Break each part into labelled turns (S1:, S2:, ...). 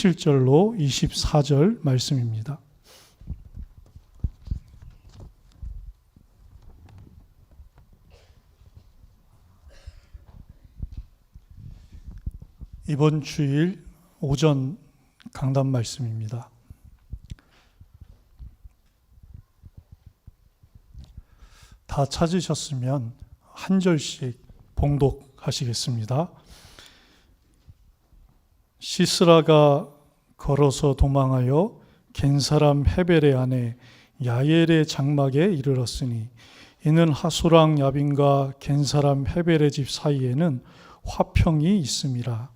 S1: 17절로 24절 말씀입니다. 이번 주일 오전 강단 말씀입니다. 다 찾으셨으면 한 절씩 봉독하시겠습니다. 시스라가 걸어서 도망하여 겐사람 헤벨의 아내 야엘의 장막에 이르렀으니 이는 하소랑 야빈과 겐사람 헤벨의 집 사이에는 화평이 있음이라.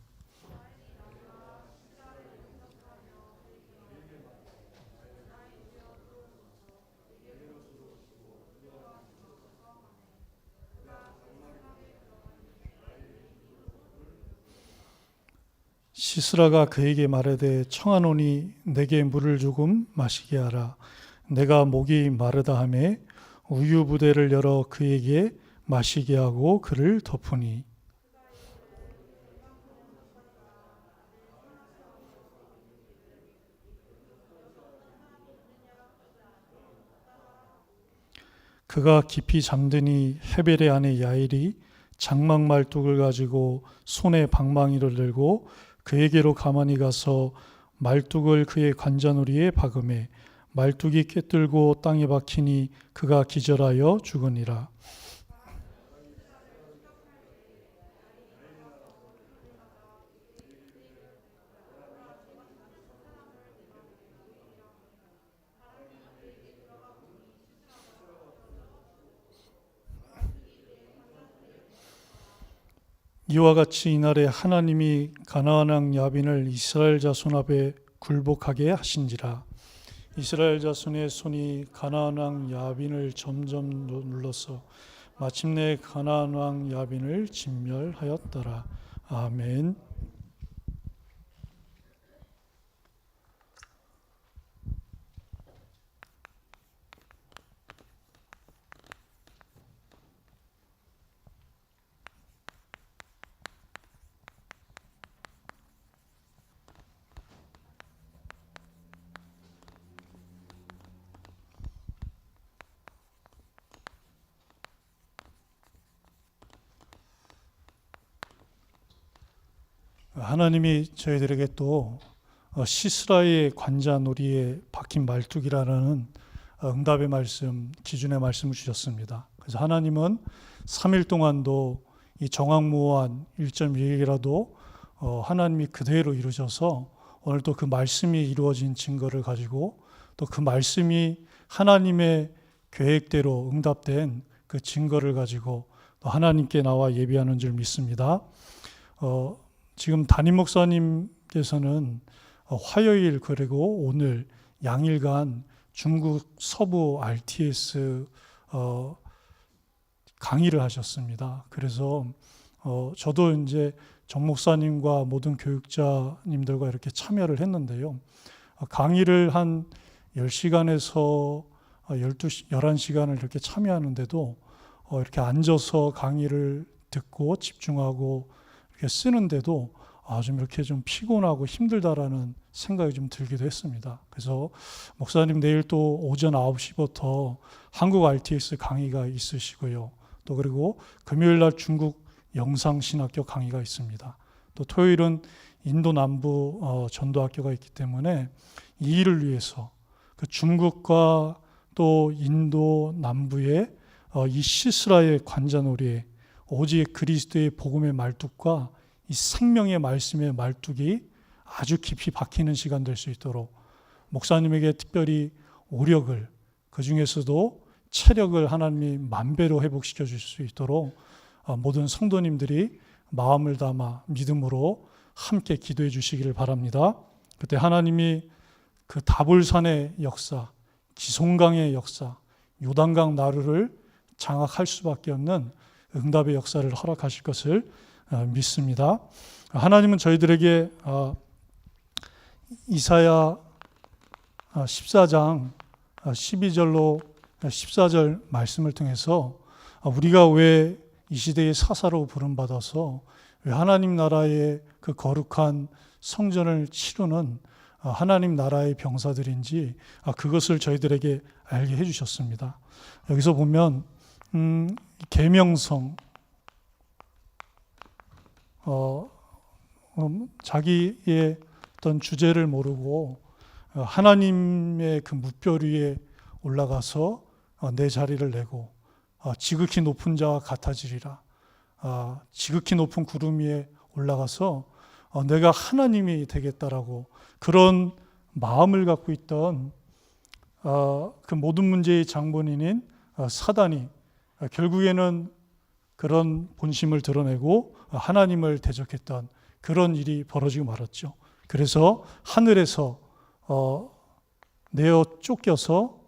S1: 시스라가 그에게 말하되 청하노니 내게 물을 조금 마시게 하라. 내가 목이 마르다 하매 우유 부대를 열어 그에게 마시게 하고 그를 덮으니 그가 깊이 잠드니 헤벨의 아내 야엘이 장막 말뚝을 가지고 손에 방망이를 들고 그에게로 가만히 가서 말뚝을 그의 관자놀이에 박음해 말뚝이 꿰뚫고 땅에 박히니 그가 기절하여 죽으니라. 이와 같이 이날에 하나님이 가나안 왕 야빈을 이스라엘 자손 앞에 굴복하게 하신지라. 이스라엘 자손의 손이 가나안 왕 야빈을 점점 눌러서 마침내 가나안 왕 야빈을 진멸하였더라. 아멘. 하나님이 저희들에게 또 시스라의 관자놀이에 박힌 말뚝이라는 응답의 말씀, 기준의 말씀을 주셨습니다. 그래서 하나님은 3일 동안도 이 정황무한 1.1개라도 하나님이 그대로 이루셔서 오늘 또 그 말씀이 이루어진 증거를 가지고 또 그 말씀이 하나님의 계획대로 응답된 그 증거를 가지고 또 하나님께 나와 예비하는 줄 믿습니다. 지금 담임 목사님께서는 화요일 그리고 오늘 양일간 중국 서부 RTS 강의를 하셨습니다. 그래서 저도 이제 정 목사님과 모든 교육자님들과 이렇게 참여를 했는데요. 강의를 한 10시간에서 11시간을 이렇게 참여하는데도 이렇게 앉아서 강의를 듣고 집중하고 이렇게 쓰는데도 좀 이렇게 좀 피곤하고 힘들다라는 생각이 좀 들기도 했습니다. 그래서 목사님 내일 또 오전 9시부터 한국 RTS 강의가 있으시고요. 또 그리고 금요일 날 중국 영상신학교 강의가 있습니다. 또 토요일은 인도 남부 전도학교가 있기 때문에 이 일을 위해서 그 중국과 또 인도 남부의 이 시스라의 관자놀이에 오직 그리스도의 복음의 말뚝과 이 생명의 말씀의 말뚝이 아주 깊이 박히는 시간 될 수 있도록 목사님에게 특별히 오력을, 그 중에서도 체력을 하나님이 만배로 회복시켜 주실 수 있도록 모든 성도님들이 마음을 담아 믿음으로 함께 기도해 주시기를 바랍니다. 그때 하나님이 그 다볼산의 역사, 기송강의 역사, 요단강 나루를 장악할 수밖에 없는 응답의 역사를 허락하실 것을 믿습니다. 하나님은 저희들에게 이사야 14장 12절로 14절 말씀을 통해서 우리가 왜 이 시대의 사사로 부름받아서 왜 하나님 나라의 그 거룩한 성전을 치르는 하나님 나라의 병사들인지 그것을 저희들에게 알게 해주셨습니다. 여기서 보면 계명성, 자기의 어떤 주제를 모르고 하나님의 그 뭇별 위에 올라가서 내 자리를 내고 지극히 높은 자와 같아지리라. 지극히 높은 구름 위에 올라가서 내가 하나님이 되겠다라고 그런 마음을 갖고 있던 그 모든 문제의 장본인인 사단이 결국에는 그런 본심을 드러내고 하나님을 대적했던 그런 일이 벌어지고 말았죠. 그래서 하늘에서 내어 쫓겨서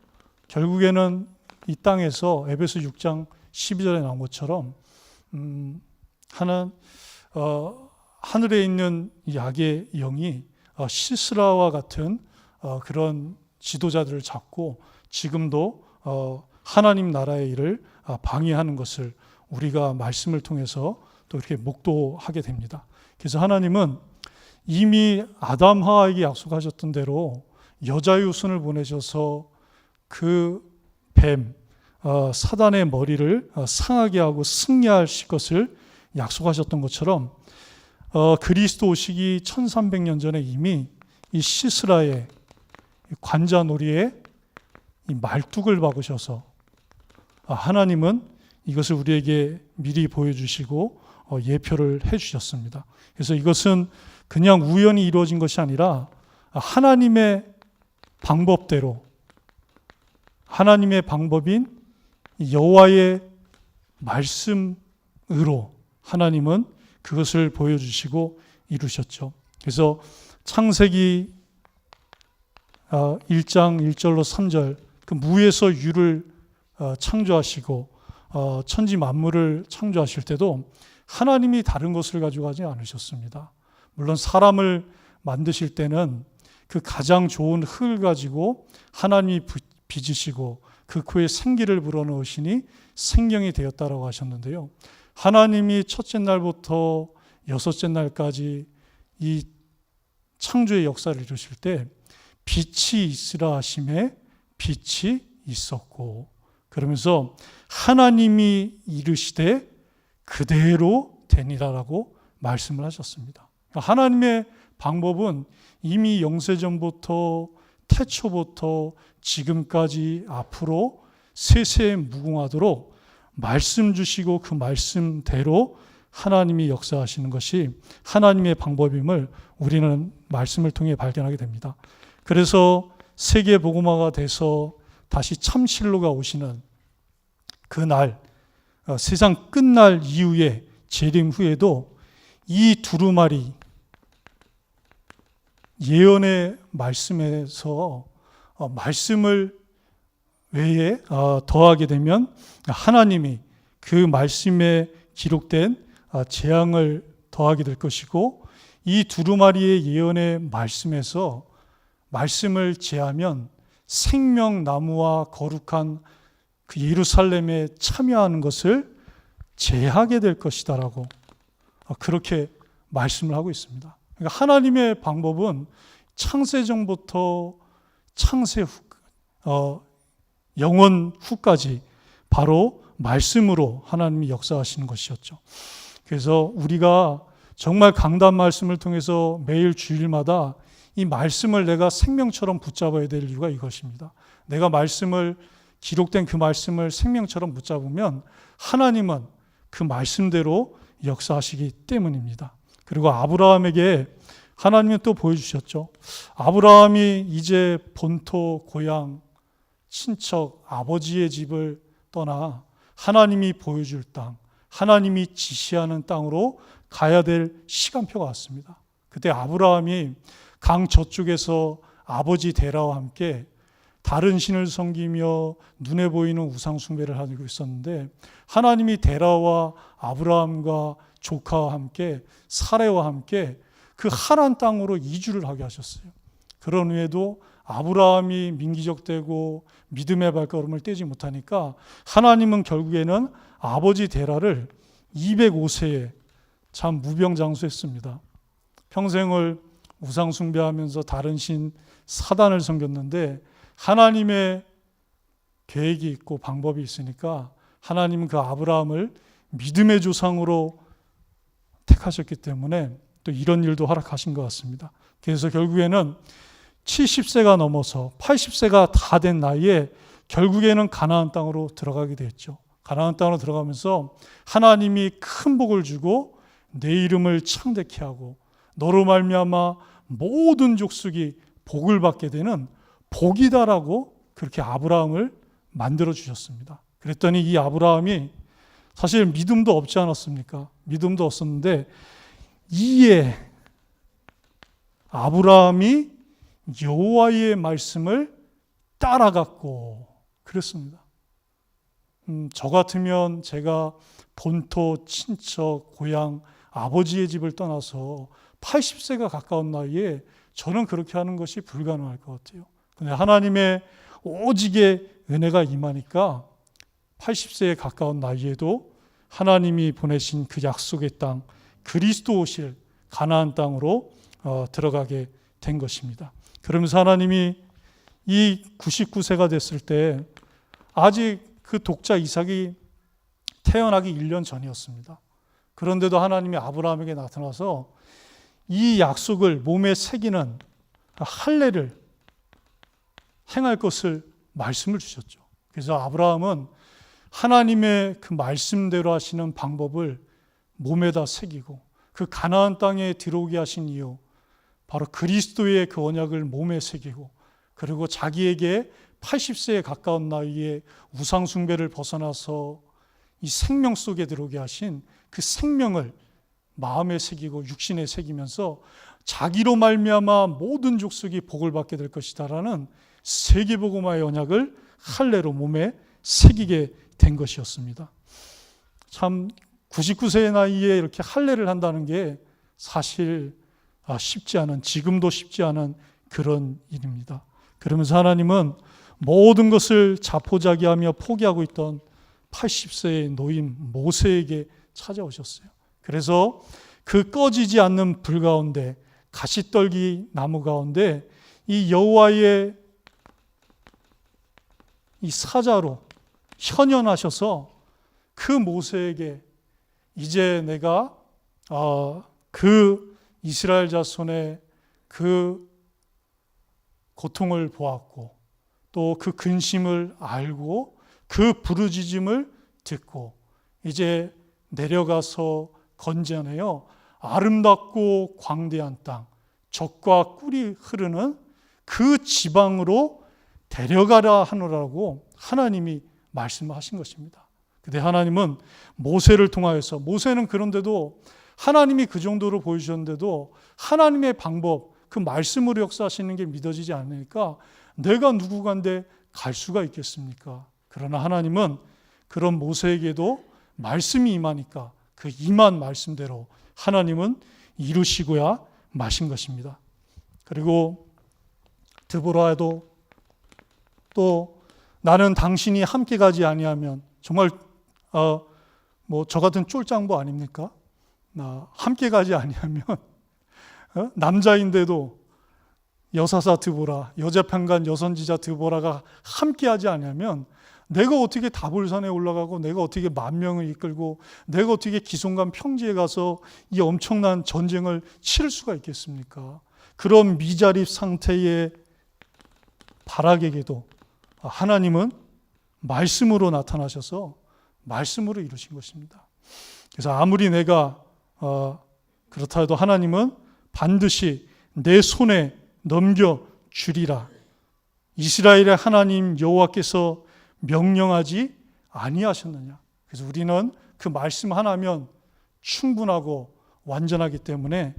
S1: 결국에는 이 땅에서 에베소 6장 12절에 나온 것처럼 하늘에 있는 이 악의 영이 시스라와 같은 그런 지도자들을 잡고 지금도 하나님 나라의 일을 방해하는 것을 우리가 말씀을 통해서 또 이렇게 목도하게 됩니다. 그래서 하나님은 이미 아담 하와에게 약속하셨던 대로 여자의 후손을 보내셔서 그 뱀, 사단의 머리를 상하게 하고 승리하실 것을 약속하셨던 것처럼 그리스도 오시기 1300년 전에 이미 이 시스라의 관자놀이에 이 말뚝을 박으셔서 하나님은 이것을 우리에게 미리 보여주시고 예표를 해주셨습니다. 그래서 이것은 그냥 우연히 이루어진 것이 아니라 하나님의 방법대로 하나님의 방법인 여호와의 말씀으로 하나님은 그것을 보여주시고 이루셨죠. 그래서 창세기 1장 1절로 3절 그 무에서 유를 창조하시고 천지 만물을 창조하실 때도 하나님이 다른 것을 가져가지 않으셨습니다. 물론 사람을 만드실 때는 그 가장 좋은 흙을 가지고 하나님이 빚으시고 그 코에 생기를 불어넣으시니 생명이 되었다라고 하셨는데요. 하나님이 첫째 날부터 여섯째 날까지 이 창조의 역사를 이루실 때 빛이 있으라 하심에 빛이 있었고 그러면서 하나님이 이르시되 그대로 되니라라고 말씀을 하셨습니다. 하나님의 방법은 이미 영세전부터 태초부터 지금까지 앞으로 세세에 무궁하도록 말씀 주시고 그 말씀대로 하나님이 역사하시는 것이 하나님의 방법임을 우리는 말씀을 통해 발견하게 됩니다. 그래서 세계 복음화가 돼서 다시 참신로가 오시는 그날 세상 끝날 이후에 재림 후에도 이 두루마리 예언의 말씀에서 말씀을 외에 더하게 되면 하나님이 그 말씀에 기록된 재앙을 더하게 될 것이고 이 두루마리의 예언의 말씀에서 말씀을 제하면 생명나무와 거룩한 그 예루살렘에 참여하는 것을 제하게 될 것이다라고 그렇게 말씀을 하고 있습니다. 그러니까 하나님의 방법은 창세전부터 창세 후, 영원 후까지 바로 말씀으로 하나님이 역사하시는 것이었죠. 그래서 우리가 정말 강단 말씀을 통해서 매일 주일마다 이 말씀을 내가 생명처럼 붙잡아야 될 이유가 이것입니다. 내가 말씀을 기록된 그 말씀을 생명처럼 붙잡으면 하나님은 그 말씀대로 역사하시기 때문입니다. 그리고 아브라함에게 하나님은 또 보여주셨죠. 아브라함이 이제 본토, 고향, 친척, 아버지의 집을 떠나 하나님이 보여줄 땅, 하나님이 지시하는 땅으로 가야 될 시간표가 왔습니다. 그때 아브라함이 강 저쪽에서 아버지 데라와 함께 다른 신을 섬기며 눈에 보이는 우상 숭배를 하고 있었는데 하나님이 데라와 아브라함과 조카와 함께 사레와 함께 그 하란 땅으로 이주를 하게 하셨어요. 그런 후에도 아브라함이 민기적되고 믿음의 발걸음을 떼지 못하니까 하나님은 결국에는 아버지 데라를 205세에 참 무병장수했습니다. 평생을 우상 숭배하면서 다른 신 사단을 섬겼는데 하나님의 계획이 있고 방법이 있으니까 하나님은 그 아브라함을 믿음의 조상으로 택하셨기 때문에 또 이런 일도 허락하신 것 같습니다. 그래서 결국에는 70세가 넘어서 80세가 다 된 나이에 결국에는 가나안 땅으로 들어가게 됐죠. 가나안 땅으로 들어가면서 하나님이 큰 복을 주고 내 이름을 창대케 하고 너로 말미암아 모든 족속이 복을 받게 되는 복이다라고 그렇게 아브라함을 만들어 주셨습니다. 그랬더니 이 아브라함이 사실 믿음도 없지 않았습니까? 믿음도 없었는데 이에 아브라함이 여호와의 말씀을 따라갔고 그랬습니다. 저 같으면 제가 본토, 친척, 고향, 아버지의 집을 떠나서 80세가 가까운 나이에 저는 그렇게 하는 것이 불가능할 것 같아요. 근데 하나님의 오직의 은혜가 임하니까 80세에 가까운 나이에도 하나님이 보내신 그 약속의 땅, 그리스도 오실 가나안 땅으로 들어가게 된 것입니다. 그러면서 하나님이 이 99세가 됐을 때 아직 그 독자 이삭이 태어나기 1년 전이었습니다. 그런데도 하나님이 아브라함에게 나타나서 이 약속을 몸에 새기는 할례를 행할 것을 말씀을 주셨죠. 그래서 아브라함은 하나님의 그 말씀대로 하시는 방법을 몸에다 새기고 그 가나안 땅에 들어오게 하신 이유, 바로 그리스도의 그 언약을 몸에 새기고 그리고 자기에게 80세에 가까운 나이에 우상 숭배를 벗어나서 이 생명 속에 들어오게 하신 그 생명을 마음에 새기고 육신에 새기면서 자기로 말미암아 모든 족속이 복을 받게 될 것이다라는 세계복음화의 언약을 할례로 몸에 새기게 된 것이었습니다. 참 99세의 나이에 이렇게 할례를 한다는 게 사실 쉽지 않은, 지금도 쉽지 않은 그런 일입니다. 그러면서 하나님은 모든 것을 자포자기하며 포기하고 있던 80세의 노인 모세에게 찾아오셨어요. 그래서 그 꺼지지 않는 불 가운데, 가시떨기 나무 가운데 이 여호와의 이 사자로 현현하셔서 그 모세에게 이제 내가 그 이스라엘 자손의 그 고통을 보았고 또 그 근심을 알고 그 부르짖음을 듣고 이제 내려가서 건져내어 아름답고 광대한 땅, 젖과 꿀이 흐르는 그 지방으로 데려가라 하노라고 하나님이 말씀하신 것입니다. 근데 하나님은 모세를 통하여서, 모세는 그런데도 하나님이 그 정도로 보여주셨는데도 하나님의 방법, 그 말씀으로 역사하시는 게 믿어지지 않으니까 내가 누구간데 갈 수가 있겠습니까? 그러나 하나님은 그런 모세에게도 말씀이 임하니까 그 임한 말씀대로 하나님은 이루시고야 마신 것입니다. 그리고 드보라도 또 나는 당신이 함께 가지 아니하면, 정말 저 같은 쫄장보 아닙니까? 함께 가지 아니하면 남자인데도 여사사 드보라, 여자편간 여선지자 드보라가 함께하지 않으면 내가 어떻게 다볼산에 올라가고 내가 어떻게 10,000명을 이끌고 내가 어떻게 기송간 평지에 가서 이 엄청난 전쟁을 치를 수가 있겠습니까? 그런 미자립 상태의 바락에게도 하나님은 말씀으로 나타나셔서 말씀으로 이루신 것입니다. 그래서 아무리 내가 그렇다 해도 하나님은 반드시 내 손에 넘겨주리라. 이스라엘의 하나님 여호와께서 명령하지 아니하셨느냐. 그래서 우리는 그 말씀 하나면 충분하고 완전하기 때문에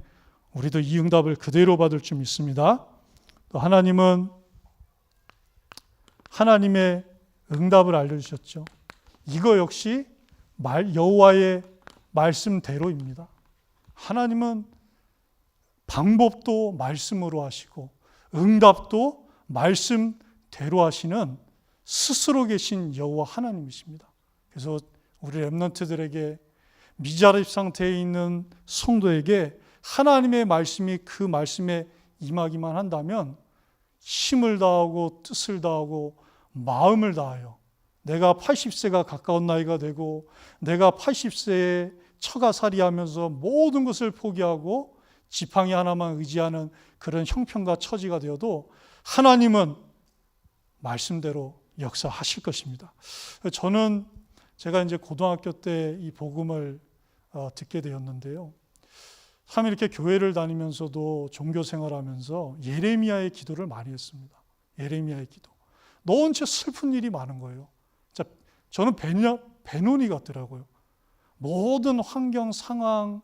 S1: 우리도 이 응답을 그대로 받을 줄 믿습니다. 또 하나님은 하나님의 응답을 알려주셨죠. 이거 역시 여호와의 말씀대로입니다. 하나님은 방법도 말씀으로 하시고 응답도 말씀대로 하시는 스스로 계신 여호와 하나님이십니다. 그래서 우리 렘넌트들에게 미자립 상태에 있는 성도에게 하나님의 말씀이 그 말씀에 임하기만 한다면 힘을 다하고 뜻을 다하고 마음을 다하여 내가 80세가 가까운 나이가 되고 내가 80세에 처가살이하면서 모든 것을 포기하고 지팡이 하나만 의지하는 그런 형편과 처지가 되어도 하나님은 말씀대로 역사하실 것입니다. 저는 제가 이제 고등학교 때 이 복음을 듣게 되었는데요. 참 이렇게 교회를 다니면서도 종교 생활하면서 예레미야의 기도를 많이 했습니다. 예레미야의 기도. 너무 슬픈 일이 많은 거예요. 저는 배논이 같더라고요. 모든 환경 상황이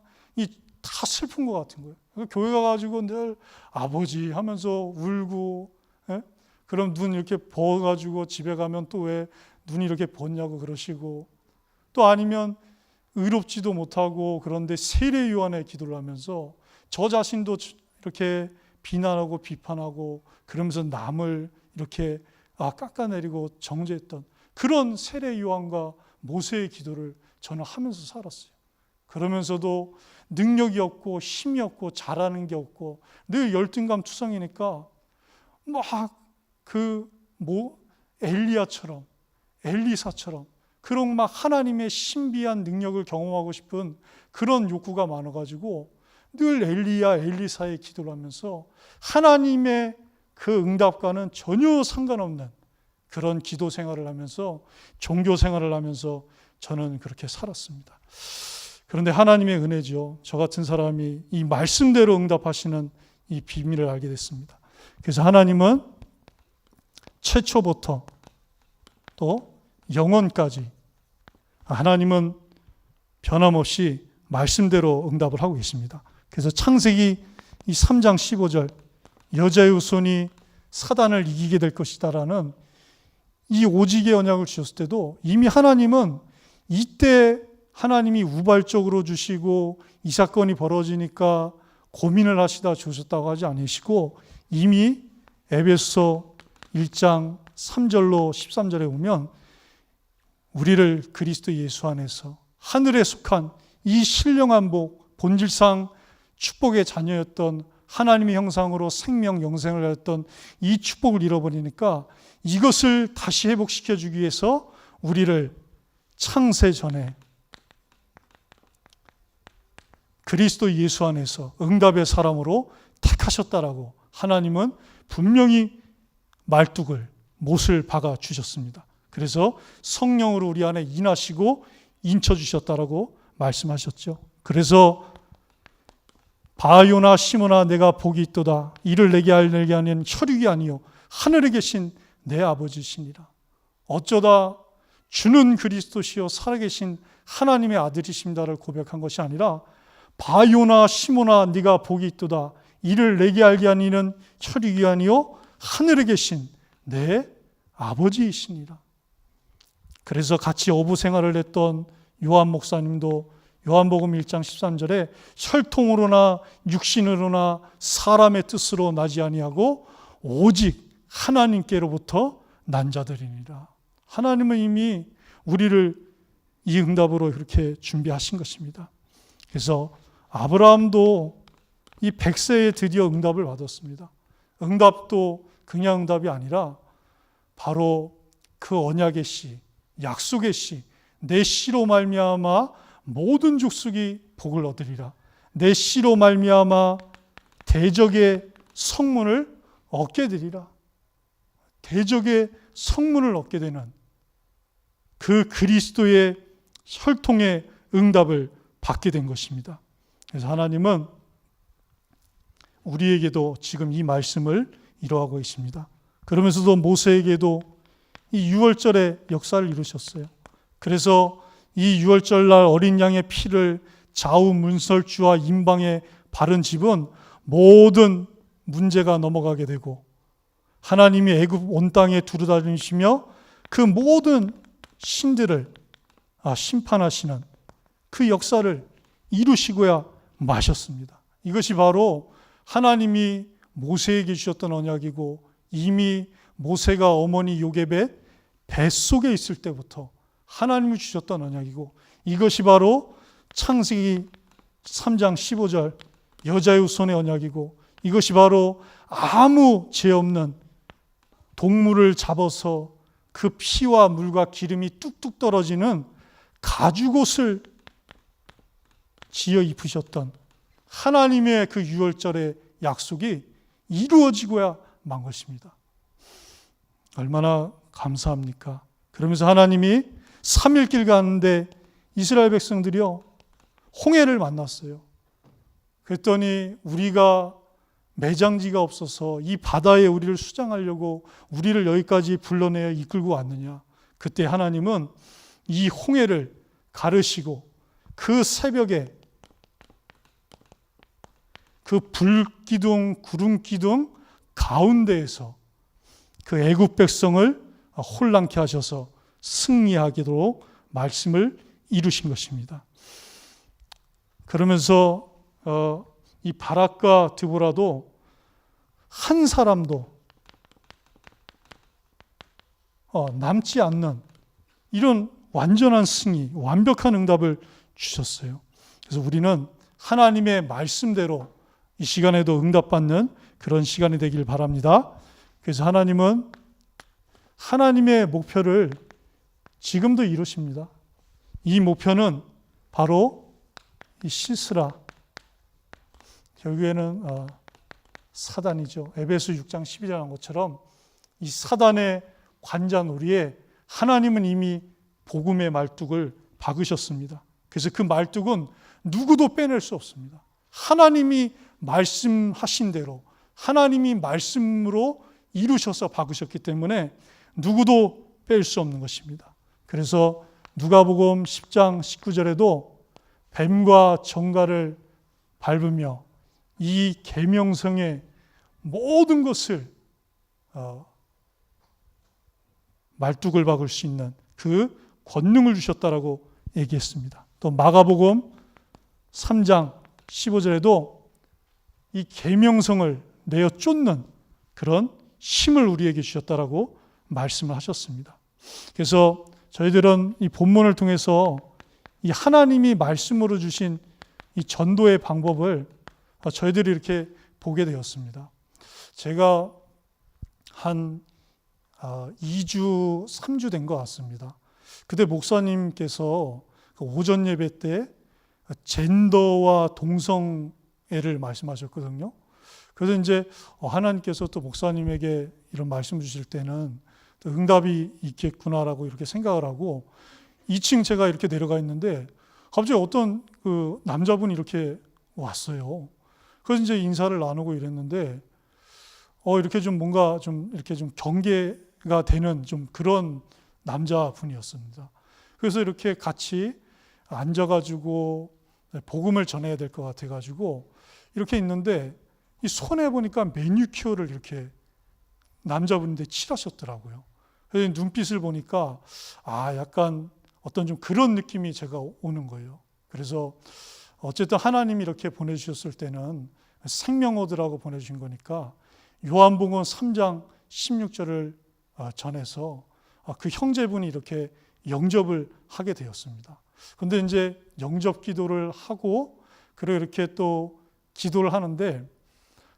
S1: 다 슬픈 것 같은 거예요. 교회 가가지고 늘 아버지 하면서 울고, 그럼 눈 이렇게 부어가지고 집에 가면 또 왜 눈이 이렇게 부었냐고 그러시고, 또 아니면 의롭지도 못하고 그런데 세례 요한의 기도를 하면서 저 자신도 이렇게 비난하고 비판하고 그러면서 남을 이렇게 깎아내리고 정죄했던 그런 세례 요한과 모세의 기도를 저는 하면서 살았어요. 그러면서도 능력이 없고 힘이 없고 잘하는 게 없고 늘 열등감 투성이니까 엘리야처럼 엘리사처럼 그런 하나님의 신비한 능력을 경험하고 싶은 그런 욕구가 많아가지고 늘 엘리야 엘리사의 기도를 하면서 하나님의 그 응답과는 전혀 상관없는 그런 기도 생활을 하면서 종교 생활을 하면서 저는 그렇게 살았습니다. 그런데 하나님의 은혜죠. 저 같은 사람이 이 말씀대로 응답하시는 이 비밀을 알게 됐습니다. 그래서 하나님은 최초부터 또 영원까지 하나님은 변함없이 말씀대로 응답을 하고 계십니다. 그래서 창세기 이 3장 15절 여자의 후손이 사단을 이기게 될 것이다라는 이 오직의 언약을 주셨을 때도 이미 하나님은 이때 하나님이 우발적으로 주시고 이 사건이 벌어지니까 고민을 하시다 주셨다고 하지 않으시고 이미 에베소 1장 3절로 13절에 보면 우리를 그리스도 예수 안에서 하늘에 속한 이 신령한 복, 본질상 축복의 자녀였던 하나님의 형상으로 생명 영생을 하였던 이 축복을 잃어버리니까 이것을 다시 회복시켜 주기 위해서 우리를 창세 전에 그리스도 예수 안에서 응답의 사람으로 택하셨다라고 하나님은 분명히 말뚝을 못을 박아 주셨습니다. 그래서 성령으로 우리 안에 인하시고 인쳐 주셨다라고 말씀하셨죠. 그래서 바요나 시므나 내가 복이 있도다. 이를 내게 알게 하는 혈육이 아니요 하늘에 계신 내 아버지시니라. 어쩌다 주는 그리스도시요 살아계신 하나님의 아들이십니다를 고백한 것이 아니라 바요나 시므나 네가 복이 있도다. 이를 내게 알게 하는 이는 혈육이 아니요 하늘에 계신 내 아버지이시니라. 그래서 같이 어부 생활을 했던 요한 목사님도 요한복음 1장 13절에 혈통으로나 육신으로나 사람의 뜻으로 나지 아니하고 오직 하나님께로부터 난 자들이니라. 하나님은 이미 우리를 이 응답으로 그렇게 준비하신 것입니다. 그래서 아브라함도 이 100세에 드디어 응답을 받았습니다. 응답도 그냥 응답이 아니라 바로 그 언약의 씨, 약속의 씨, 내 씨로 말미암아 모든 족속이 복을 얻으리라. 내 씨로 말미암아 대적의 성문을 얻게 되리라. 대적의 성문을 얻게 되는 그 그리스도의 혈통의 응답을 받게 된 것입니다. 그래서 하나님은 우리에게도 지금 이 말씀을 이루어가고 있습니다. 그러면서도 모세에게도 이 유월절의 역사를 이루셨어요. 그래서 이 유월절날 어린 양의 피를 좌우 문설주와 임방에 바른 집은 모든 문제가 넘어가게 되고 하나님이 애굽 온 땅에 두루다니시며 그 모든 신들을 심판하시는 그 역사를 이루시고야 마셨습니다. 이것이 바로 하나님이 모세에게 주셨던 언약이고 이미 모세가 어머니 요셉의 뱃속에 있을 때부터 하나님이 주셨던 언약이고 이것이 바로 창세기 3장 15절 여자의 후손의 언약이고, 이것이 바로 아무 죄 없는 동물을 잡아서 그 피와 물과 기름이 뚝뚝 떨어지는 가죽옷을 지어 입으셨던 하나님의 그 유월절의 약속이 이루어지고야 만 것입니다. 얼마나 감사합니까? 그러면서 하나님이 3일길 가는데 이스라엘 백성들이요, 홍해를 만났어요. 그랬더니 우리가 매장지가 없어서 이 바다에 우리를 수장하려고 우리를 여기까지 불러내어 이끌고 왔느냐. 그때 하나님은 이 홍해를 가르시고 그 새벽에 그 불기둥 구름기둥 가운데에서 그 애굽 백성을 혼란케 하셔서 승리하도록 말씀을 이루신 것입니다. 그러면서 이 바락과 드보라도 한 사람도 남지 않는 이런 완전한 승리, 완벽한 응답을 주셨어요. 그래서 우리는 하나님의 말씀대로 이 시간에도 응답받는 그런 시간이 되길 바랍니다. 그래서 하나님은 하나님의 목표를 지금도 이루십니다. 이 목표는 바로 이 시스라, 결국에는 사단이죠. 에베소 6장 12절에 한 것처럼 이 사단의 관자놀이에 하나님은 이미 복음의 말뚝을 박으셨습니다. 그래서 그 말뚝은 누구도 빼낼 수 없습니다. 하나님이 말씀하신 대로 하나님이 말씀으로 이루셔서 박으셨기 때문에 누구도 뺄 수 없는 것입니다. 그래서 누가복음 10장 19절에도 뱀과 정갈을 밟으며 이 계명성의 모든 것을 말뚝을 박을 수 있는 그 권능을 주셨다라고 얘기했습니다. 또 마가복음 3장 15절에도 이 계명성을 내어 쫓는 그런 힘을 우리에게 주셨다라고 말씀을 하셨습니다. 그래서 저희들은 이 본문을 통해서 이 하나님이 말씀으로 주신 이 전도의 방법을 저희들이 이렇게 보게 되었습니다. 제가 한 2주, 3주 된 것 같습니다. 그때 목사님께서 오전 예배 때 젠더와 동성애를 말씀하셨거든요. 그래서 이제 하나님께서 또 목사님에게 이런 말씀 주실 때는 또 응답이 있겠구나라고 이렇게 생각을 하고 2층 제가 이렇게 내려가 있는데 갑자기 어떤 그 남자분이 이렇게 왔어요. 그래서 이제 인사를 나누고 이랬는데 이렇게 좀 뭔가 좀 이렇게 좀 경계가 되는 좀 그런 남자분이었습니다. 그래서 이렇게 같이 앉아가지고 복음을 전해야 될 것 같아가지고 이렇게 있는데 이 손에 보니까 매니큐어를 이렇게 남자분인데 칠하셨더라고요. 그래서 눈빛을 보니까 약간 어떤 좀 그런 느낌이 제가 오는 거예요. 그래서 어쨌든 하나님이 이렇게 보내주셨을 때는 생명어드라고 보내주신 거니까 요한복음 3장 16절을 전해서 그 형제분이 이렇게 영접을 하게 되었습니다. 그런데 이제 영접 기도를 하고 그리고 이렇게 또 기도를 하는데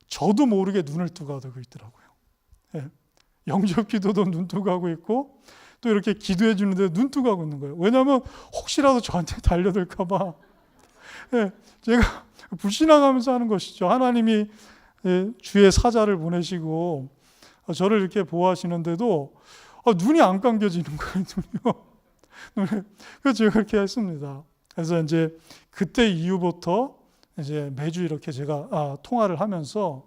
S1: 저도 모르게 눈을 뜨고 하고 있더라고요. 예. 영접 기도도 눈 뜨고 하고 있고 또 이렇게 기도해 주는데 눈 뜨고 하고 있는 거예요. 왜냐하면 혹시라도 저한테 달려들까 봐 제가 불신앙하면서 하는 것이죠. 하나님이 주의 사자를 보내시고 저를 이렇게 보호하시는데도 눈이 안 감겨지는 거예요. 눈이요. 그래서 제가 그렇게 했습니다. 그래서 이제 그때 이후부터 이제 매주 이렇게 제가 통화를 하면서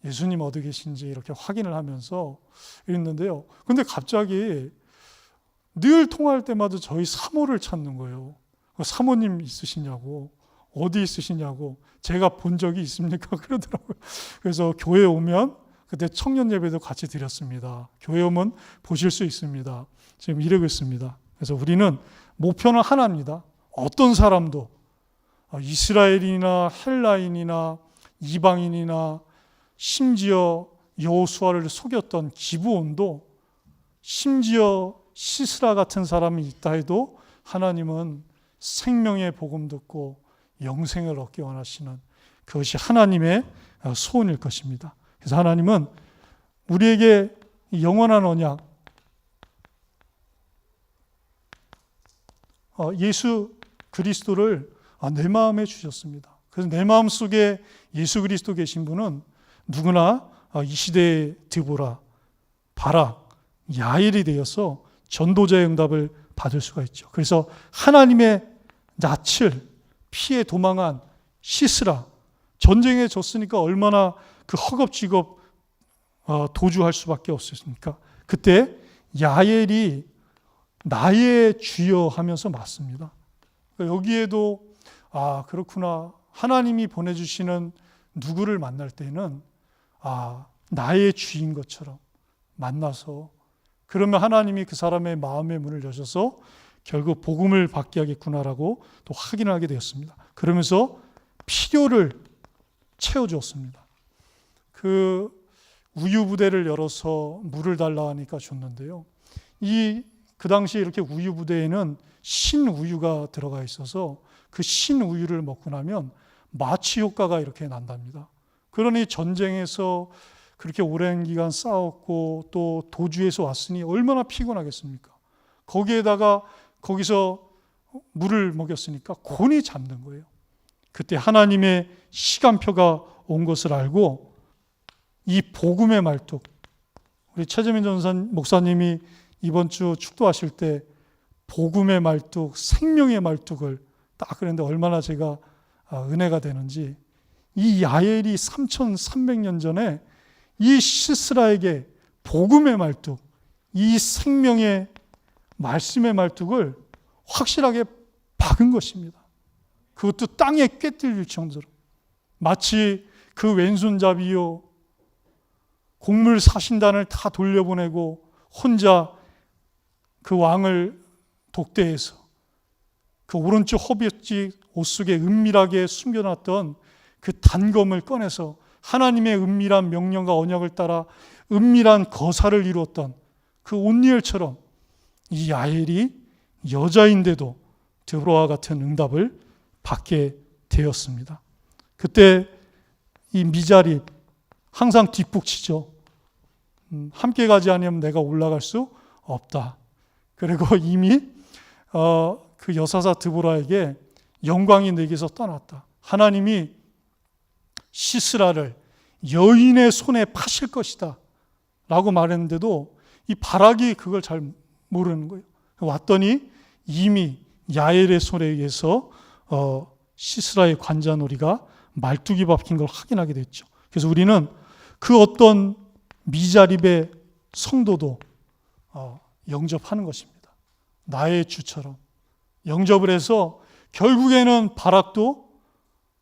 S1: 예수님 어디 계신지 이렇게 확인을 하면서 있는데요. 근데 갑자기 늘 통화할 때마다 저희 사모를 찾는 거예요. 사모님 있으시냐고, 어디 있으시냐고, 제가 본 적이 있습니까? 그러더라고요. 그래서 교회 오면 그때 청년 예배도 같이 드렸습니다. 교회 오면 보실 수 있습니다. 지금 이러고 있습니다. 그래서 우리는 목표는 하나입니다. 어떤 사람도 이스라엘이나 헬라인이나 이방인이나 심지어 여호수아를 속였던 기브온도 심지어 시스라 같은 사람이 있다 해도 하나님은 생명의 복음 듣고 영생을 얻기 원하시는 그것이 하나님의 소원일 것입니다. 그래서 하나님은 우리에게 영원한 언약, 예수 그리스도를 내 마음에 주셨습니다. 그래서 내 마음속에 예수 그리스도 계신 분은 누구나 이 시대의 드보라, 바락, 야엘이 되어서 전도자의 응답을 받을 수가 있죠. 그래서 하나님의 낯을 피해 도망한 시스라, 전쟁에 졌으니까 얼마나 그 허겁지겁 도주할 수밖에 없었습니까? 그때 야엘이 나의 주여 하면서 맞습니다. 여기에도 그렇구나, 하나님이 보내주시는 누구를 만날 때는 나의 주인 것처럼 만나서, 그러면 하나님이 그 사람의 마음의 문을 여셔서 결국 복음을 받게 하겠구나라고 또 확인을 하게 되었습니다. 그러면서 필요를 채워주었습니다. 그 우유 부대를 열어서 물을 달라 하니까 줬는데요. 그 당시에 이렇게 우유 부대에는 신우유가 들어가 있어서 그 신우유를 먹고 나면 마취 효과가 이렇게 난답니다. 그러니 전쟁에서 그렇게 오랜 기간 싸웠고 또 도주해서 왔으니 얼마나 피곤하겠습니까? 거기서 물을 먹였으니까 곤히 잠든 거예요. 그때 하나님의 시간표가 온 것을 알고 이 복음의 말뚝, 우리 최재민 목사님이 이번 주 축도하실 때 복음의 말뚝, 생명의 말뚝을 딱 그랬는데 얼마나 제가 은혜가 되는지, 이 야엘이 3,300년 전에 이 시스라에게 복음의 말뚝, 이 생명의 말씀의 말뚝을 확실하게 박은 것입니다. 그것도 땅에 꿰뚫릴 정도로, 마치 그 왼손잡이요 곡물 사신단을 다 돌려보내고 혼자 그 왕을 독대해서 그 오른쪽 허벅지 옷 속에 은밀하게 숨겨놨던 그 단검을 꺼내서 하나님의 은밀한 명령과 언약을 따라 은밀한 거사를 이루었던 그 온니엘처럼 이 야엘이 여자인데도 드보라와 같은 응답을 받게 되었습니다. 그때 이 미자립 항상 뒷북치죠. 함께 가지 않으면 내가 올라갈 수 없다. 그리고 이미 그 여사사 드보라에게 영광이 내게서 떠났다. 하나님이 시스라를 여인의 손에 파실 것이다 라고 말했는데도 이 바락이 그걸 잘 모르는 거예요. 왔더니 이미 야엘의 손에 의해서 시스라의 관자놀이가 말뚝이 박힌 걸 확인하게 됐죠. 그래서 우리는 그 어떤 미자립의 성도도 영접하는 것입니다. 나의 주처럼 영접을 해서 결국에는 바락도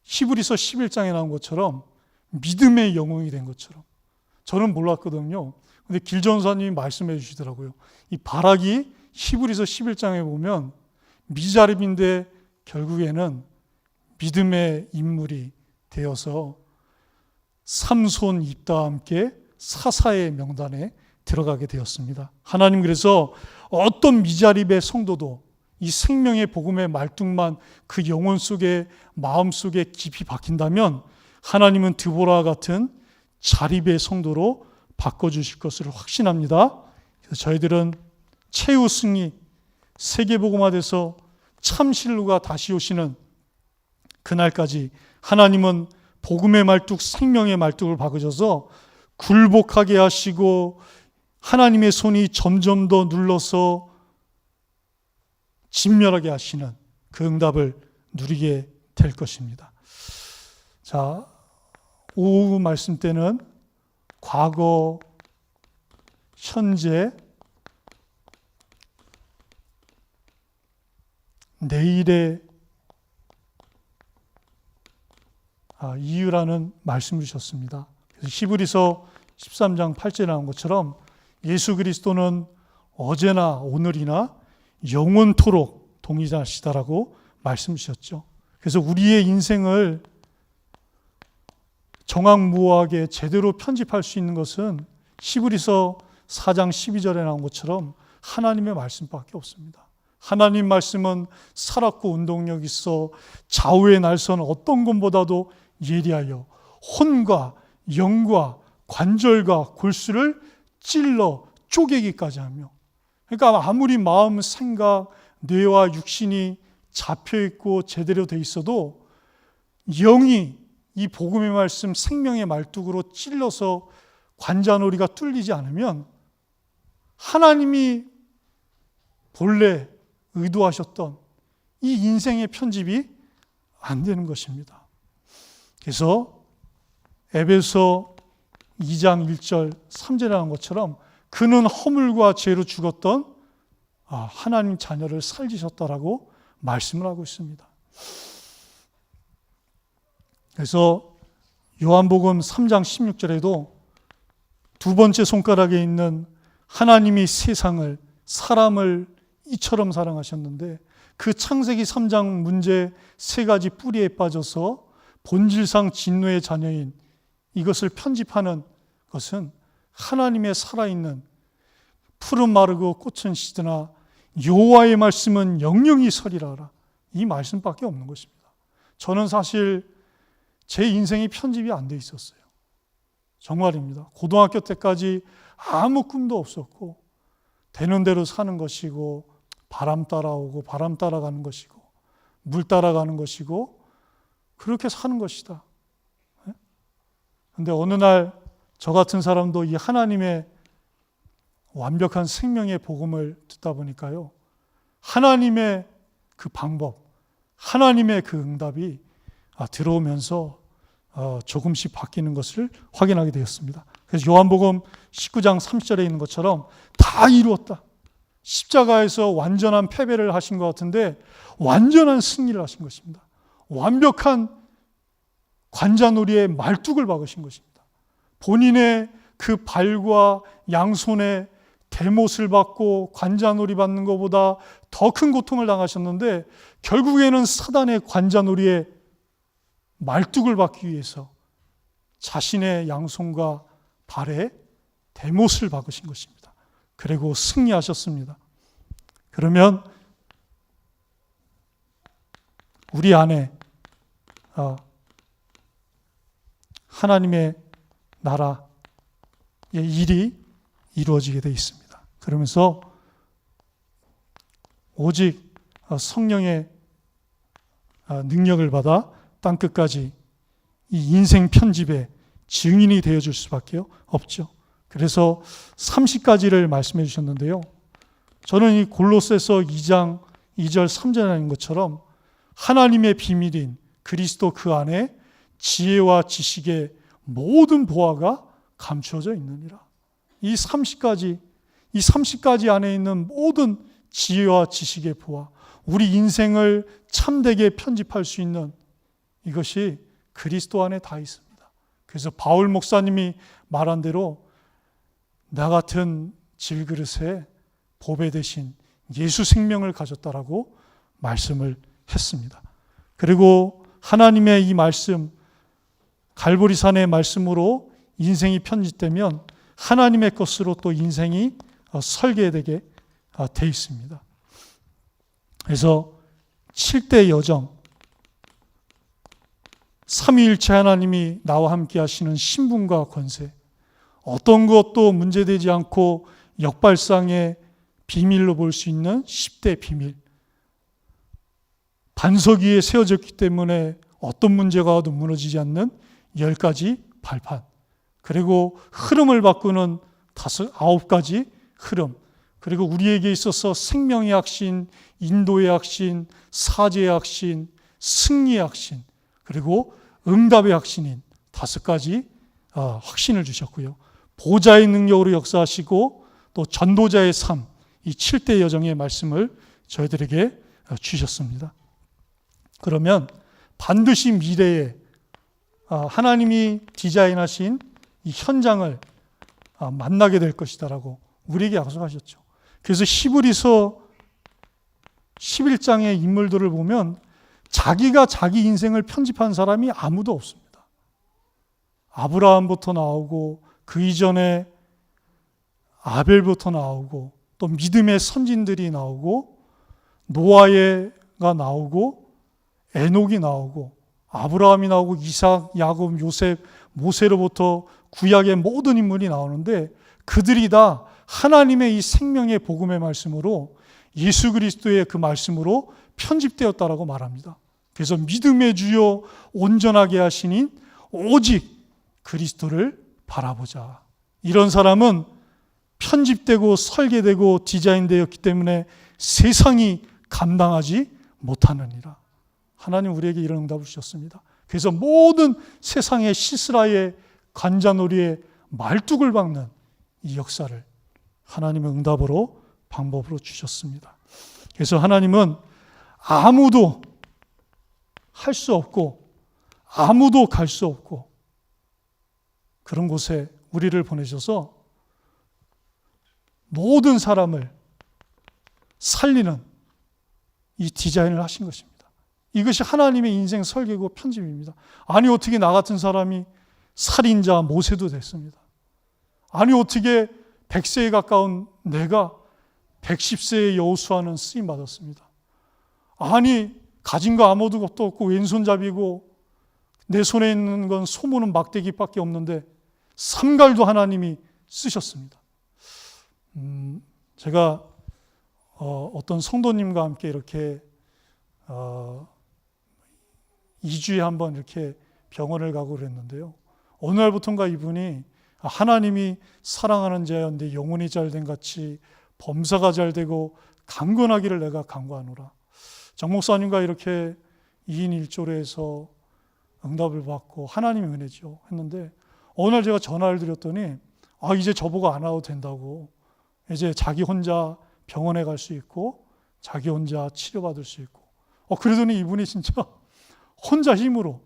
S1: 히브리서 11장에 나온 것처럼 믿음의 영웅이 된 것처럼, 저는 몰랐거든요. 근데 길전사님이 말씀해 주시더라고요. 이 바락이 히브리서 11장에 보면 미자립인데 결국에는 믿음의 인물이 되어서 삼손 입다와 함께 사사의 명단에 들어가게 되었습니다. 하나님 그래서 어떤 미자립의 성도도 이 생명의 복음의 말뚝만 그 영혼 속에, 마음 속에 깊이 박힌다면 하나님은 드보라와 같은 자립의 성도로 바꿔주실 것을 확신합니다. 그래서 저희들은 최후 승리, 세계복음화돼서 참신루가 다시 오시는 그날까지 하나님은 복음의 말뚝, 생명의 말뚝을 박으셔서 굴복하게 하시고 하나님의 손이 점점 더 눌러서 진멸하게 하시는 그 응답을 누리게 될 것입니다. 자, 오후 말씀 때는 과거, 현재, 내일의 이유라는 말씀을 주셨습니다. 그래서 히브리서 13장 8절에 나온 것처럼 예수 그리스도는 어제나 오늘이나 영원토록 동일하시다라고 말씀 주셨죠. 그래서 우리의 인생을 정확무호하게 제대로 편집할 수 있는 것은 히브리서 4장 12절에 나온 것처럼 하나님의 말씀밖에 없습니다. 하나님 말씀은 살았고 운동력 있어 좌우의 날선 어떤 것보다도 예리하여 혼과 영과 관절과 골수를 찔러 쪼개기까지 하며, 그러니까 아무리 마음, 생각, 뇌와 육신이 잡혀있고 제대로 돼 있어도 영이 이 복음의 말씀 생명의 말뚝으로 찔러서 관자놀이가 뚫리지 않으면 하나님이 본래 의도하셨던 이 인생의 편집이 안 되는 것입니다. 그래서 에베소 2장 1절 3절에 나온 것처럼 그는 허물과 죄로 죽었던 하나님 자녀를 살리셨다라고 말씀을 하고 있습니다. 그래서 요한복음 3장 16절에도 두 번째 손가락에 있는 하나님이 세상을, 사람을 이처럼 사랑하셨는데, 그 창세기 3장 문제 세 가지 뿌리에 빠져서 본질상 진노의 자녀인 이것을 편집하는 것은 하나님의 살아있는 풀은 마르고 꽃은 시드나 여호와의 말씀은 영영이 서리라, 이 말씀밖에 없는 것입니다. 저는 사실 제 인생이 편집이 안 돼 있었어요. 정말입니다. 고등학교 때까지 아무 꿈도 없었고 되는 대로 사는 것이고 바람 따라오고 바람 따라가는 것이고 물 따라가는 것이고 그렇게 사는 것이다. 그런데 어느 날 저 같은 사람도 이 하나님의 완벽한 생명의 복음을 듣다 보니까요, 하나님의 그 방법, 하나님의 그 응답이 들어오면서 조금씩 바뀌는 것을 확인하게 되었습니다. 그래서 요한복음 19장 30절에 있는 것처럼 다 이루었다. 십자가에서 완전한 패배를 하신 것 같은데 완전한 승리를 하신 것입니다. 완벽한 관자놀이의 말뚝을 박으신 것입니다. 본인의 그 발과 양손에 대못을 받고 관자놀이 받는 것보다 더 큰 고통을 당하셨는데 결국에는 사단의 관자놀이에 말뚝을 받기 위해서 자신의 양손과 발에 대못을 박으신 것입니다. 그리고 승리하셨습니다. 그러면 우리 안에 하나님의 나라의 일이 이루어지게 되어 있습니다. 그러면서 오직 성령의 능력을 받아 땅끝까지 이 인생 편집의 증인이 되어줄 수밖에 없죠. 그래서 30가지를 말씀해 주셨는데요. 저는 이 골로새서 2장 2절 3절에 나온 것처럼 하나님의 비밀인 그리스도 그 안에 지혜와 지식의 모든 보화가 감추어져 있느니라. 이 30가지 안에 있는 모든 지혜와 지식의 보화, 우리 인생을 참되게 편집할 수 있는 이것이 그리스도 안에 다 있습니다. 그래서 바울 목사님이 말한 대로 나 같은 질그릇에 보배 대신 예수 생명을 가졌다라고 말씀을 했습니다. 그리고 하나님의 이 말씀, 갈보리산의 말씀으로 인생이 편집되면 하나님의 것으로 또 인생이 설계되게 돼 있습니다. 그래서 7대 여정, 삼위일체 하나님이 나와 함께 하시는 신분과 권세, 어떤 것도 문제되지 않고 역발상의 비밀로 볼 수 있는 10대 비밀, 반석 위에 세워졌기 때문에 어떤 문제가 와도 무너지지 않는 10가지 발판, 그리고 흐름을 바꾸는 9가지 흐름, 그리고 우리에게 있어서 생명의 확신, 인도의 확신, 사죄의 확신, 승리의 확신, 그리고 응답의 확신인 5가지 확신을 주셨고요. 보좌의 능력으로 역사하시고 또 전도자의 삶, 이 7대 여정의 말씀을 저희들에게 주셨습니다. 그러면 반드시 미래에 하나님이 디자인하신 이 현장을 만나게 될 것이다라고 우리에게 약속하셨죠. 그래서 히브리서 11장의 인물들을 보면 자기가 자기 인생을 편집한 사람이 아무도 없습니다. 아브라함부터 나오고 그 이전에 아벨부터 나오고 또 믿음의 선진들이 나오고 노아가 나오고 에녹이 나오고 아브라함이 나오고 이삭, 야곱, 요셉, 모세로부터 구약의 모든 인물이 나오는데 그들이 다 하나님의 이 생명의 복음의 말씀으로 예수 그리스도의 그 말씀으로 편집되었다라고 말합니다. 그래서 믿음의 주요 온전하게 하시니 오직 그리스도를 바라보자. 이런 사람은 편집되고 설계되고 디자인되었기 때문에 세상이 감당하지 못하느니라. 하나님 우리에게 이런 응답을 주셨습니다. 그래서 모든 세상의 시스라의 관자놀이의 말뚝을 박는 이 역사를 하나님의 응답으로 방법으로 주셨습니다. 그래서 하나님은 아무도 할 수 없고 아무도 갈 수 없고 그런 곳에 우리를 보내셔서 모든 사람을 살리는 이 디자인을 하신 것입니다. 이것이 하나님의 인생 설계고 편집입니다. 아니 어떻게 나 같은 사람이 살인자 모세도 됐습니다. 아니 어떻게 100세에 가까운 내가 110세의 여호수아는 쓰임 받았습니다. 아니 가진 거 아무것도 없고 왼손잡이고 내 손에 있는 건 소무는 막대기밖에 없는데 삼갈도 하나님이 쓰셨습니다. 제가 어떤 성도님과 함께 이렇게 2주에 한 번 이렇게 병원을 가고 그랬는데요. 어느 날부터인가 이분이 하나님이 사랑하는 자였는데 영혼이 잘된 같이 범사가 잘되고 강건하기를 내가 간구하노라. 정 목사님과 이렇게 2인 1조로 해서 응답을 받고 하나님의 은혜죠 했는데 어느 날 제가 전화를 드렸더니 이제 저보고 안 와도 된다고, 이제 자기 혼자 병원에 갈 수 있고 자기 혼자 치료받을 수 있고 그러더니 이분이 진짜 혼자 힘으로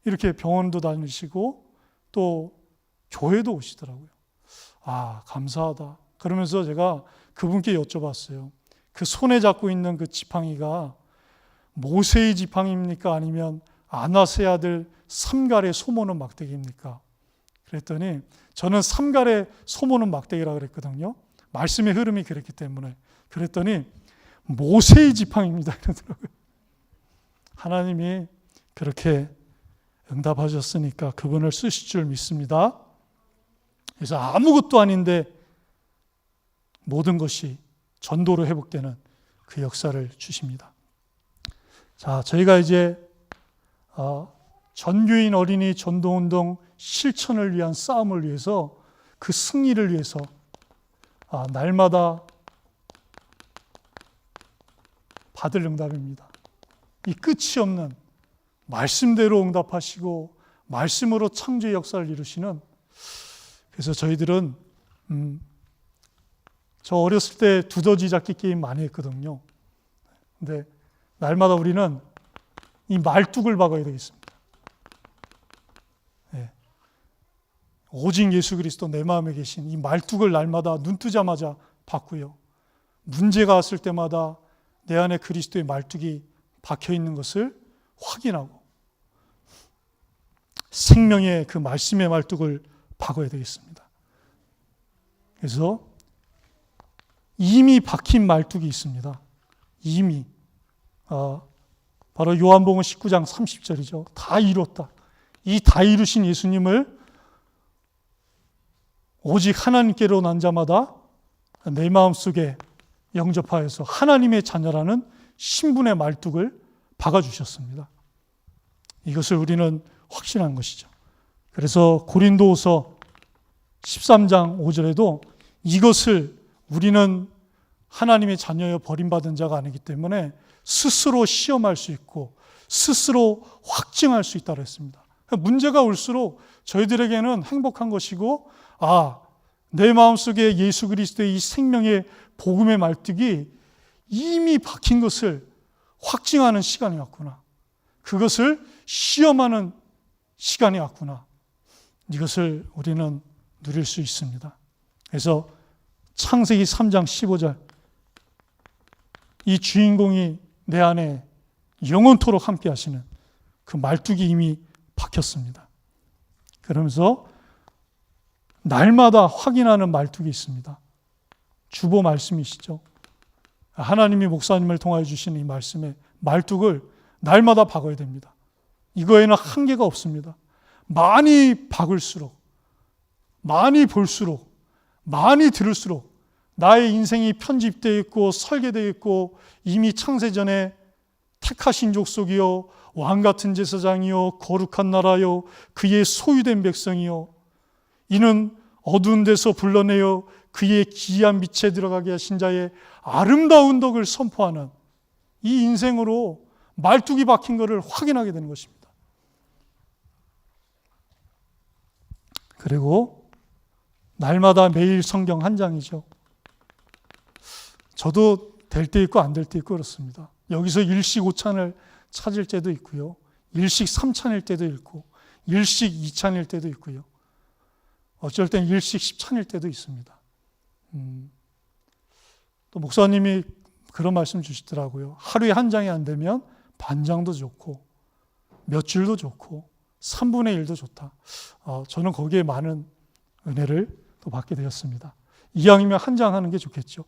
S1: 이렇게 병원도 다니시고 또 교회도 오시더라고요. 감사하다. 그러면서 제가 그분께 여쭤봤어요. 그 손에 잡고 있는 그 지팡이가 모세의 지팡이입니까? 아니면 아나스의 아들 삼갈의 소모는 막대기입니까? 그랬더니 저는 삼갈의 소모는 막대기라고 그랬거든요. 말씀의 흐름이 그랬기 때문에. 그랬더니 모세의 지팡이입니다 이러더라고요. 하나님이 그렇게 응답하셨으니까 그분을 쓰실 줄 믿습니다. 그래서 아무것도 아닌데 모든 것이 전도로 회복되는 그 역사를 주십니다. 자, 저희가 이제 전교인 어린이 전도운동 실천을 위한 싸움을 위해서 그 승리를 위해서 날마다 받을 응답입니다. 이 끝이 없는 말씀대로 응답하시고 말씀으로 창조의 역사를 이루시는, 그래서 저희들은 저 어렸을 때 두더지 잡기 게임 많이 했거든요. 근데 날마다 우리는 이 말뚝을 박아야 되겠습니다. 네. 오직 예수 그리스도 내 마음에 계신 이 말뚝을 날마다 눈 뜨자마자 박고요. 문제가 왔을 때마다 내 안에 그리스도의 말뚝이 박혀 있는 것을 확인하고 생명의 그 말씀의 말뚝을 박아야 되겠습니다. 그래서 이미 박힌 말뚝이 있습니다. 이미 바로 요한복음 19장 30절이죠. 다 이뤘다. 이 다 이루신 예수님을 오직 하나님께로 난 자마다 내 마음속에 영접하여서 하나님의 자녀라는 신분의 말뚝을 박아주셨습니다. 이것을 우리는 확신한 것이죠. 그래서 고린도후서 13장 5절에도 이것을 우리는 하나님의 자녀여 버림받은 자가 아니기 때문에 스스로 시험할 수 있고 스스로 확증할 수 있다고 했습니다. 문제가 올수록 저희들에게는 행복한 것이고 내 마음속에 예수 그리스도의 이 생명의 복음의 말뚝이 이미 박힌 것을 확증하는 시간이 왔구나. 그것을 시험하는 시간이 왔구나. 이것을 우리는 누릴 수 있습니다. 그래서 창세기 3장 15절, 이 주인공이 내 안에 영원토록 함께 하시는 그 말뚝이 이미 박혔습니다. 그러면서 날마다 확인하는 말뚝이 있습니다. 주보 말씀이시죠. 하나님이 목사님을 통하여 주시는 이 말씀에 말뚝을 날마다 박아야 됩니다. 이거에는 한계가 없습니다. 많이 박을수록, 많이 볼수록, 많이 들을수록 나의 인생이 편집되어 있고 설계되어 있고 이미 창세전에 택하신 족속이요 왕같은 제사장이요 거룩한 나라요 그의 소유된 백성이요 이는 어두운 데서 불러내어 그의 기이한 빛에 들어가게 하신 자의 아름다운 덕을 선포하는 이 인생으로 말뚝이 박힌 것을 확인하게 되는 것입니다. 그리고 날마다 매일 성경 한 장이죠. 저도 될 때 있고 안 될 때 있고 그렇습니다. 여기서 일식 5찬을 찾을 때도 있고요. 일식 3찬일 때도 있고 일식 2찬일 때도 있고요. 어쩔 땐 일식 10찬일 때도 있습니다. 또 목사님이 그런 말씀 주시더라고요. 하루에 한 장이 안 되면 반장도 좋고 몇 줄도 좋고 3분의 1도 좋다. 저는 거기에 많은 은혜를 또 받게 되었습니다. 이왕이면 한 장 하는 게 좋겠죠.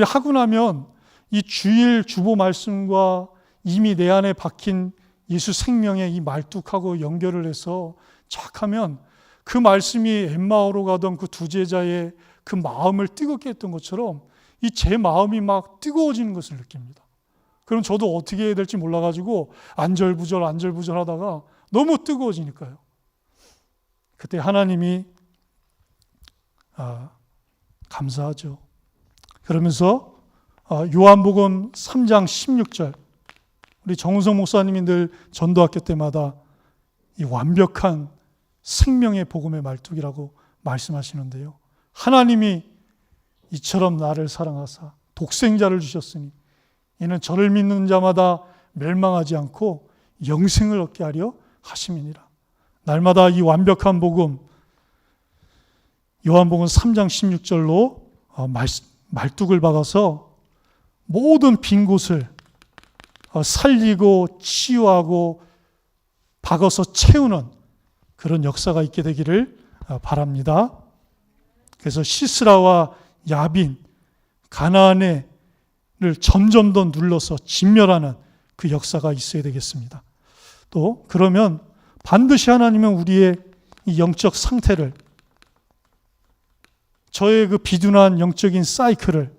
S1: 하고 나면 이 주일 주보 말씀과 이미 내 안에 박힌 예수 생명의 이 말뚝하고 연결을 해서 쫙 하면 그 말씀이 엠마오로 가던 그 두 제자의 그 마음을 뜨겁게 했던 것처럼 이 제 마음이 막 뜨거워지는 것을 느낍니다. 그럼 저도 어떻게 해야 될지 몰라가지고 안절부절 하다가 너무 뜨거워지니까요. 그때 하나님이 감사하죠. 그러면서 요한복음 3장 16절 우리 정우성 목사님이 늘 전도학교 때마다 이 완벽한 생명의 복음의 말뚝이라고 말씀하시는데요. 하나님이 이처럼 나를 사랑하사 독생자를 주셨으니 이는 저를 믿는 자마다 멸망하지 않고 영생을 얻게 하려 하심이니라. 날마다 이 완벽한 복음 요한복음 3장 16절로 말뚝을 박아서 모든 빈 곳을 살리고 치유하고 박아서 채우는 그런 역사가 있게 되기를 바랍니다. 그래서 시스라와 야빈, 가나안을 점점 더 눌러서 진멸하는 그 역사가 있어야 되겠습니다. 또 그러면 반드시 하나님은 우리의 이 영적 상태를 저의 그 비둔한 영적인 사이클을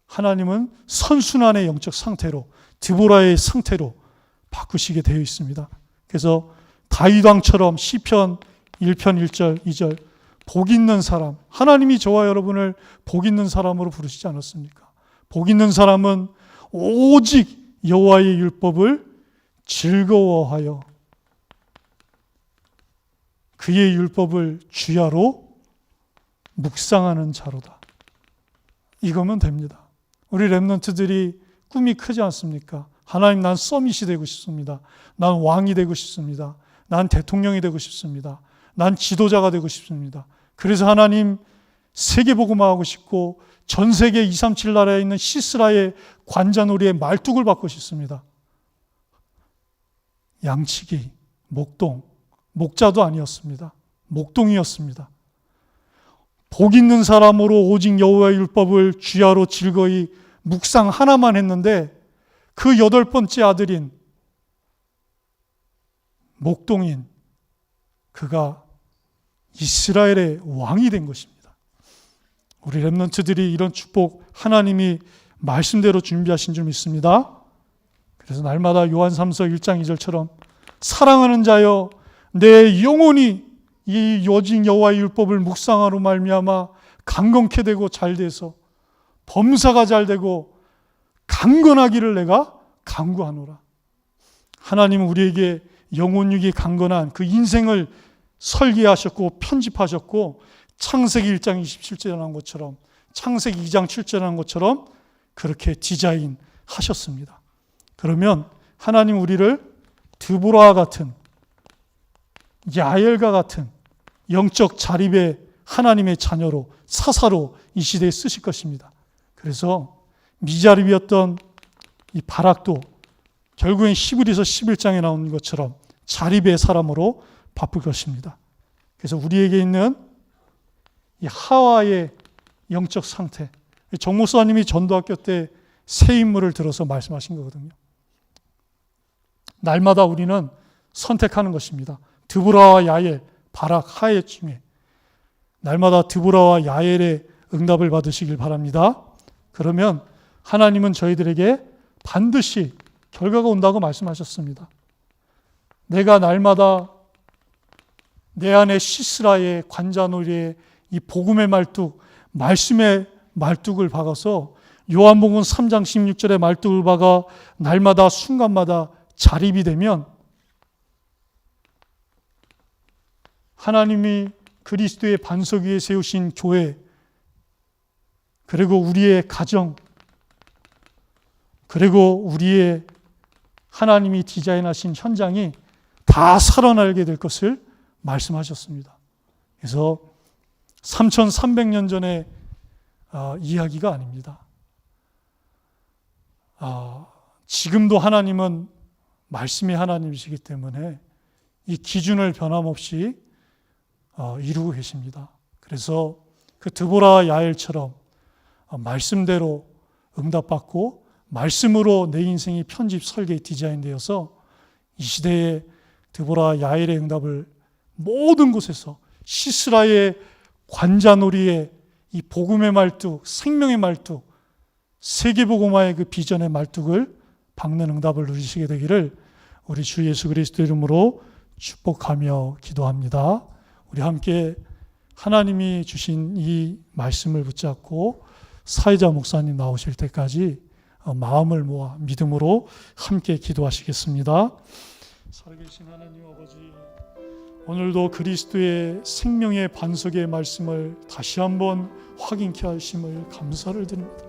S1: 하나님은 선순환의 영적 상태로 드보라의 상태로 바꾸시게 되어 있습니다. 그래서 다윗 왕처럼 시편 1편 1절 2절 복 있는 사람, 하나님이 저와 여러분을 복 있는 사람으로 부르시지 않았습니까? 복 있는 사람은 오직 여호와의 율법을 즐거워하여 그의 율법을 주야로 묵상하는 자로다. 이거면 됩니다. 우리 렘넌트들이 꿈이 크지 않습니까? 하나님, 난 서밋이 되고 싶습니다. 난 왕이 되고 싶습니다. 난 대통령이 되고 싶습니다. 난 지도자가 되고 싶습니다. 그래서 하나님 세계복음화하고 싶고 전 세계 237 나라에 있는 시스라의 관자놀이의 말뚝을 받고 싶습니다. 양치기, 목동, 목자도 아니었습니다. 목동이었습니다. 복 있는 사람으로 오직 여호와의 율법을 주야로 즐거이 묵상 하나만 했는데 그 8번째 아들인 목동인 그가 이스라엘의 왕이 된 것입니다. 우리 렘넌트들이 이런 축복 하나님이 말씀대로 준비하신 줄 믿습니다. 그래서 날마다 요한 3서 1장 2절처럼 사랑하는 자여 내 영혼이 이 오직 여호와의 율법을 묵상하로 말미암아 강건케 되고 잘 돼서 범사가 잘 되고 강건하기를 내가 간구하노라. 하나님은 우리에게 영혼육이 강건한 그 인생을 설계하셨고 편집하셨고 창세기 1장 27절에 나온 것처럼 창세기 2장 7절에 나온 것처럼 그렇게 디자인하셨습니다. 그러면 하나님 우리를 드보라와 같은 야엘과 같은 영적 자립의 하나님의 자녀로 사사로 이 시대에 쓰실 것입니다. 그래서 미자립이었던 이 바락도 결국엔 히브리서 11장에 나오는 것처럼 자립의 사람으로 바쁠 것입니다. 그래서 우리에게 있는 이 하와의 영적 상태, 정 목사님이 전도학교 때 새 인물을 들어서 말씀하신 거거든요. 날마다 우리는 선택하는 것입니다. 드보라와 야엘, 바락, 하엣 중에 날마다 드보라와 야엘의 응답을 받으시길 바랍니다. 그러면 하나님은 저희들에게 반드시 결과가 온다고 말씀하셨습니다. 내가 날마다 내 안에 시스라의 관자놀이의 이 복음의 말뚝, 말씀의 말뚝을 박아서 요한복음 3장 16절의 말뚝을 박아 날마다 순간마다 자립이 되면 하나님이 그리스도의 반석 위에 세우신 교회, 그리고 우리의 가정, 그리고 우리의 하나님이 디자인하신 현장이 다 살아나게 될 것을 말씀하셨습니다. 그래서 3300년 전의 이야기가 아닙니다. 지금도 하나님은 말씀의 하나님이시기 때문에 이 기준을 변함없이 이루고 계십니다. 그래서 그 드보라 야엘처럼 말씀대로 응답받고 말씀으로 내 인생이 편집, 설계, 디자인되어서 이 시대에 드보라 야엘의 응답을 모든 곳에서 시스라의 관자놀이의 이 복음의 말뚝, 생명의 말뚝, 세계복음화의 그 비전의 말뚝을 박는 응답을 누리시게 되기를 우리 주 예수 그리스도 이름으로 축복하며 기도합니다. 우리 함께 하나님이 주신 이 말씀을 붙잡고 사회자 목사님 나오실 때까지 마음을 모아 믿음으로 함께 기도하시겠습니다. 살아계신 하나님 아버지, 오늘도 그리스도의 생명의 반석의 말씀을 다시 한번 확인케 하심을 감사를 드립니다.